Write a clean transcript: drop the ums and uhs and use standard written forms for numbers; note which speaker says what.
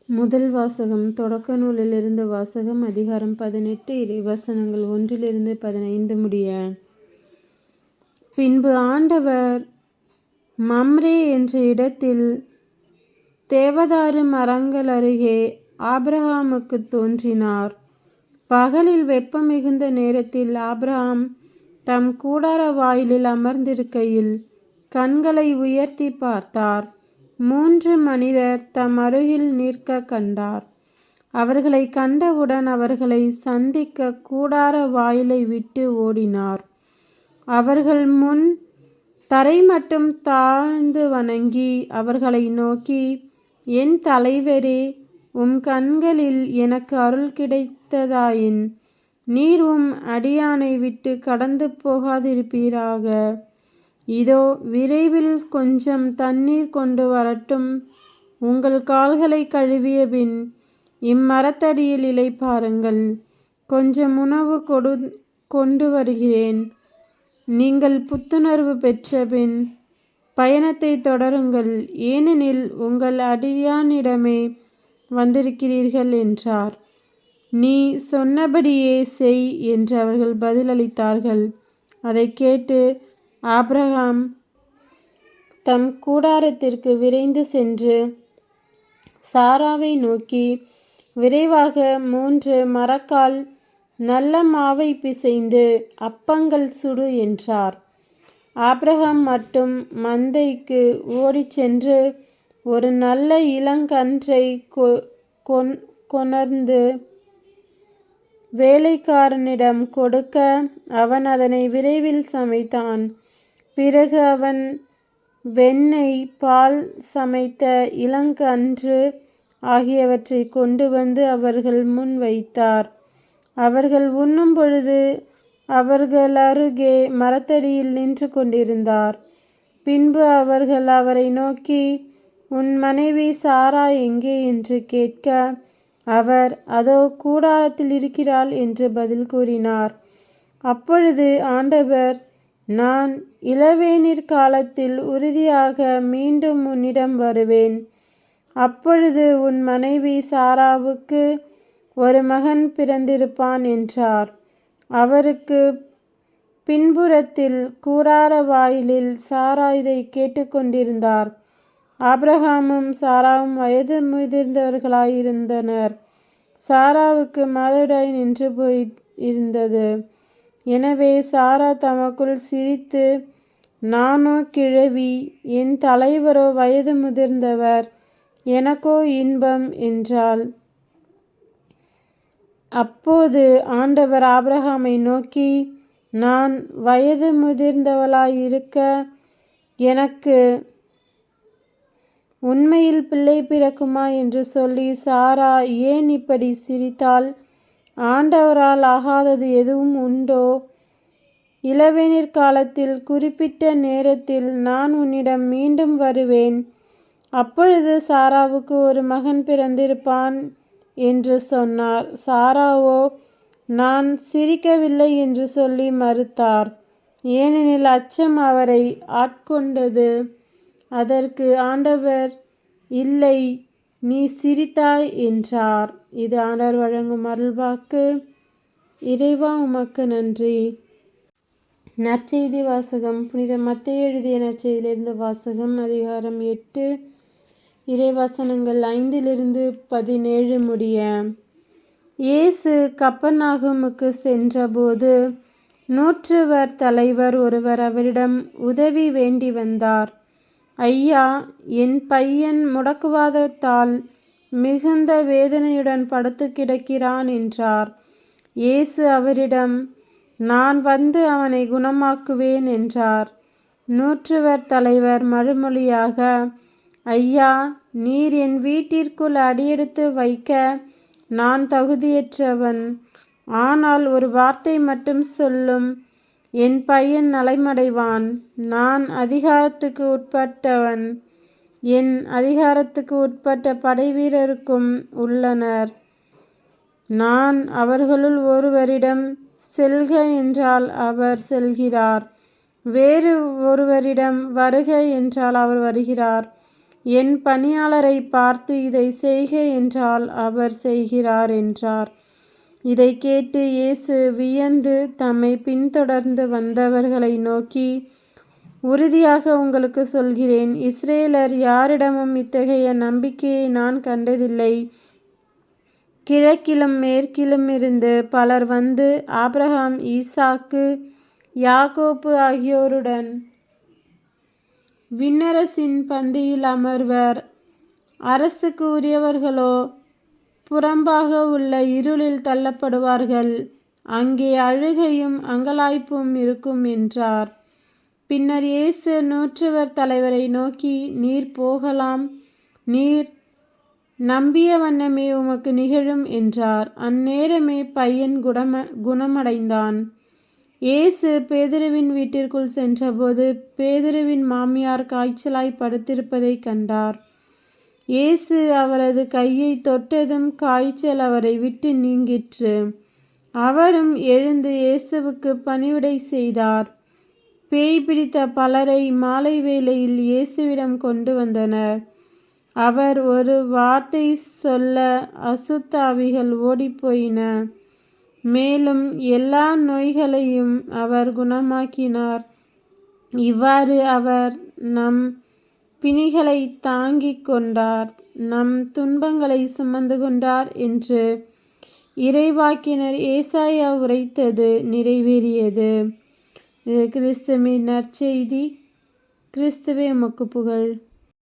Speaker 1: முதல் வாசகம். தொடக்க நூலிலிருந்து வாசகம். அதிகாரம் 18. இறைவசனங்கள் 1 15 முடிய. பின்பு ஆண்டவர் மம்ரே என்ற இடத்தில் தேவதாரு மரங்கள் அருகே ஆபிரகாமுக்கு தோன்றினார். பகலில் வெப்பம் மிகுந்த நேரத்தில் ஆபிரகாம் தம் கூடார வாயிலில் அமர்ந்திருக்கையில் கண்களை உயர்த்தி பார்த்தார். 3 மனிதர் தம் அருகில் நிற்க கண்டார். அவர்களை கண்டவுடன் அவர்களை சந்திக்க கூடார வாயிலை விட்டு ஓடினார். அவர்கள் முன் தரை மட்டும் தாழ்ந்து வணங்கி அவர்களை நோக்கி, என் தலைவரே, உம் கண்களில் எனக்கு அருள் கிடைத்ததாயின் நீர் உம் அடியானை விட்டு கடந்து போகாதிருப்பீராக. இதோ விரைவில் கொஞ்சம் தண்ணீர் கொண்டு வரட்டும். உங்கள் கால்களை கழுவிய பின் இம்மரத்தடியில் இளைப்பாருங்கள். கொஞ்சம் உணவு கொண்டு வருகிறேன். நீங்கள் புத்துணர்வு பெற்ற பின் பயணத்தை தொடருங்கள், ஏனெனில் உங்கள் அடியானிடமே வந்திருக்கிறீர்கள் என்றார். நீ சொன்னபடியே செய் என்று அவர்கள் பதிலளித்தார்கள். அதை கேட்டு ஆபிரகாம் தம் கூடாரத்திற்கு விரைந்து சென்று சாராவை நோக்கி, விரைவாக 3 மரக்கால் நல்ல மாவை பிசைந்து அப்பங்கள் சுடு என்றார். ஆபிரகாம் மட்டும் மந்தைக்கு ஓடிச் சென்று ஒரு நல்ல இளங்கன்றை கொணர்ந்து வேலைக்காரனிடம் கொடுக்க அவன் அதனை விரைவில் சமைத்தான். பிறகு அவன் வெண்ணெய், பால், சமைத்த இளங்கன்று ஆகியவற்றை கொண்டு வந்து அவர்கள் முன் வைத்தார். அவர்கள் உண்ணும் பொழுது அவர்களருகே மரத்தடியில் நின்று கொண்டிருந்தார். பின்பு அவர்கள் அவரை நோக்கி, உன் மனைவி சாரா எங்கே என்று கேட்க, அவர், அதோ கூடாரத்தில் இருக்கிறாள் என்று பதில் கூறினார். அப்பொழுது ஆண்டவர், நான் இளவேனிற் காலத்தில் உறுதியாக மீண்டும் உன்னிடம் வருவேன். அப்பொழுது உன் மனைவி சாராவுக்கு ஒரு மகன் பிறந்திருப்பான் என்றார். அவருக்கு பின்புறத்தில் கூடார வாயிலில் சாரா இதை கேட்டுக்கொண்டிருந்தார். ஆபிரகாமும் சாராவும் வயது முதிர்ந்தவர்களாயிருந்தனர். சாராவுக்கு மாதவிடாய் நின்று போயிருந்தது. எனவே சாரா தமக்குள் சிரித்து, நானோ கிழவி, என் தலைவரோ வயது முதிர்ந்தவர், எனக்கோ இன்பம் என்றாள். அப்போது ஆண்டவர் ஆபிரகாமை நோக்கி, நான் வயது முதிர்ந்தவளாயிருக்க எனக்கு உண்மையில் பிள்ளை பிறக்குமா என்று சொல்லி, சாரா ஏன் இப்படி சிரித்தாள்? ஆண்டவரால் ஆகாதது எதுவும் உண்டோ? இளவேனிற் காலத்தில் குறிப்பிட்ட நேரத்தில் நான் உன்னிடம் மீண்டும் வருவேன். அப்பொழுது சாராவுக்கு ஒரு மகன் பிறந்திருப்பான் என்று சொன்னார். சாராவோ, நான் சிரிக்கவில்லை என்று சொல்லி மறுத்தார், ஏனெனில் அச்சம் அவரை ஆட்கொண்டது. அதற்கு ஆண்டவர், இல்லை, நீ சிரித்தாய் என்றார். இது ஆண்டவர் வழங்கும் அருள்வாக்கு. இறைவா, உமக்கு நன்றி. நற்செய்தி வாசகம். புனித மத்தேயு எழுதிய நற்செய்தியிலிருந்து வாசகம். அதிகாரம் 8. இறைவசனங்கள் 5 17 முடிய. இயேசு கப்பர்நாகுமுக்கு சென்றபோது நூற்றுவர் தலைவர் ஒருவர் அவரிடம் உதவி வேண்டி வந்தார். ஐயா, என் பையன் முடக்குவாதத்தால் மிகுந்த வேதனையுடன் படுத்து கிடக்கிறான் என்றார். இயேசு அவரிடம், நான் வந்து அவனை குணமாக்குவேன் என்றார். நூற்றுவர் தலைவர் மறுமொழியாக, ஐயா, நீர் என் வீட்டிற்குள் அடியெடுத்து வைக்க நான் தகுதியற்றவன். ஆனால் ஒரு வார்த்தை மட்டும் சொல்லும், என் பையன் நலமடைவான். நான் அதிகாரத்துக்கு உட்பட்டவன். என் அதிகாரத்துக்கு உட்பட்ட படைவீரருக்கும் உள்ளனர். நான் அவர்களுள் ஒருவரிடம் செல்க என்றால் அவர் செல்கிறார், வேறு ஒருவரிடம் வருக என்றால் அவர் வருகிறார். என் பணியாளரை பார்த்து இதை செய்க என்றால் அவர் செய்கிறார் என்றார். இதை கேட்டு இயேசு வியந்து தம்மை பின்தொடர்ந்து வந்தவர்களை நோக்கி, உறுதியாக உங்களுக்கு சொல்கிறேன், இஸ்ரேலர் யாரிடமும் இத்தகைய நம்பிக்கையை நான் கண்டதில்லை. கிழக்கிலும் மேற்கிலும் இருந்து பலர் வந்து ஆபிரகாம், ஈசாக்கு, யாக்கோப்பு ஆகியோருடன் விண்ணரசின் பந்தியில் அமர்வர். அரசுக்கு உரியவர்களோ புறம்பாக உள்ள இருளில் தள்ளப்படுவார்கள். அங்கே அழுகையும் அங்கலாய்ப்பும் இருக்கும் என்றார். பின்னர் இயேசு நூற்றுவர் தலைவரை நோக்கி, நீர் போகலாம், நீர் நம்பிய வண்ணமே உமக்கு நிகழும் என்றார். அந்நேரமே பையன் குணமடைந்தான். இயேசு பேதுருவின் வீட்டிற்குள் சென்றபோது பேதுருவின் மாமியார் காய்ச்சலாய் படுத்திருப்பதைக் கண்டார். இயேசு அவரது கையை தொட்டதும் காய்ச்சல் அவரை விட்டு நீங்கிற்று. அவரும் எழுந்து இயேசுவுக்கு பணிவிடை செய்தார். பேய் பிடித்த பலரை மாலை வேளையில் இயேசுவிடம் கொண்டு வந்தனர். அவர் ஒரு வார்த்தை சொல்ல அசுத்த ஆவிகள் ஓடிப்போயின. மேலும் எல்லா நோய்களையும் அவர் குணமாக்கினார். இவ்வாறு அவர் நம் பிணிகளை தாங்கிக் கொண்டார், நம் துன்பங்களை சுமந்து கொண்டார் என்று இறைவாக்கினர் ஏசாயா உரைத்தது நிறைவேறியது. இது கிறிஸ்துவின் நற்செய்தி. கிறிஸ்துவே உமக்கு புகழ்.